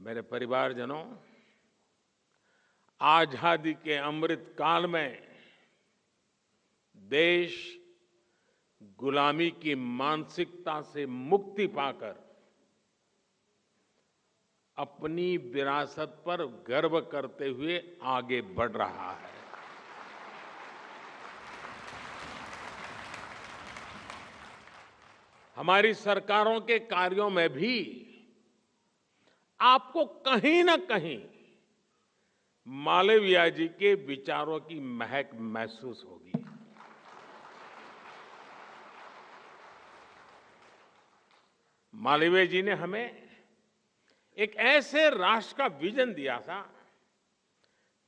मेरे परिवारजनों, आजादी के अमृत काल में देश गुलामी की मानसिकता से मुक्ति पाकर अपनी विरासत पर गर्व करते हुए आगे बढ़ रहा है। हमारी सरकारों के कार्यों में भी आपको कहीं न कहीं मालवीय जी के विचारों की महक महसूस होगी। मालवीय जी ने हमें एक ऐसे राष्ट्र का विजन दिया था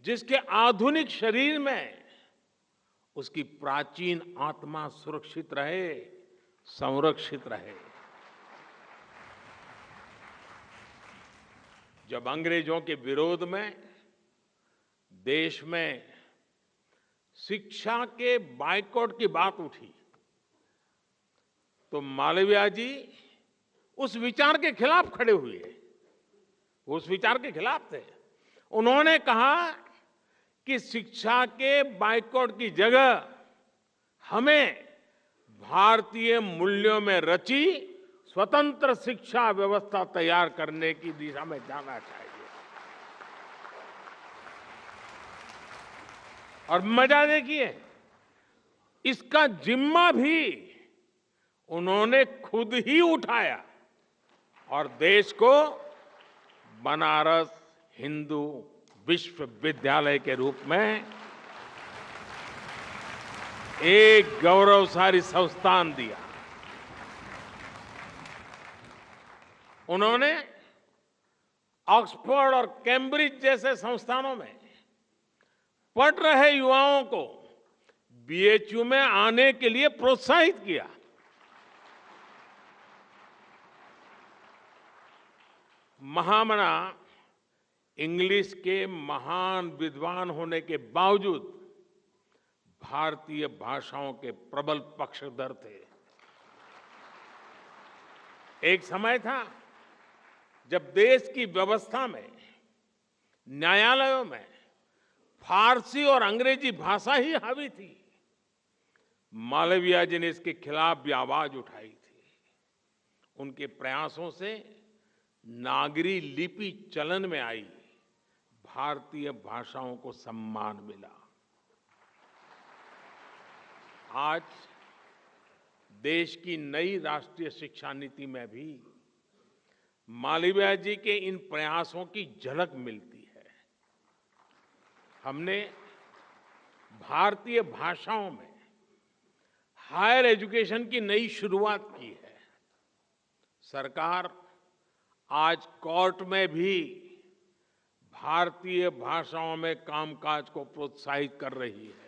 जिसके आधुनिक शरीर में उसकी प्राचीन आत्मा सुरक्षित रहे, संरक्षित रहे। जब अंग्रेजों के विरोध में देश में शिक्षा के बायकॉट की बात उठी तो मालवीय जी उस विचार के खिलाफ खड़े हुए। वो उस विचार के खिलाफ थे। उन्होंने कहा कि शिक्षा के बायकॉट की जगह हमें भारतीय मूल्यों में रची स्वतंत्र शिक्षा व्यवस्था तैयार करने की दिशा में जाना चाहिए। और मजा देखिए, इसका जिम्मा भी उन्होंने खुद ही उठाया और देश को बनारस हिंदू विश्वविद्यालय के रूप में एक गौरवशाली संस्थान दिया। उन्होंने ऑक्सफोर्ड और कैम्ब्रिज जैसे संस्थानों में पढ़ रहे युवाओं को बीएचयू में आने के लिए प्रोत्साहित किया। महामना इंग्लिश के महान विद्वान होने के बावजूद भारतीय भाषाओं के प्रबल पक्षधर थे। एक समय था जब देश की व्यवस्था में, न्यायालयों में फारसी और अंग्रेजी भाषा ही हावी थी। मालवीय जी ने इसके खिलाफ भी आवाज उठाई थी। उनके प्रयासों से नागरी लिपि चलन में आई, भारतीय भाषाओं को सम्मान मिला। आज देश की नई राष्ट्रीय शिक्षा नीति में भी मालवीय जी के इन प्रयासों की झलक मिलती है। हमने भारतीय भाषाओं में हायर एजुकेशन की नई शुरुआत की है। सरकार आज कोर्ट में भी भारतीय भाषाओं में कामकाज को प्रोत्साहित कर रही है।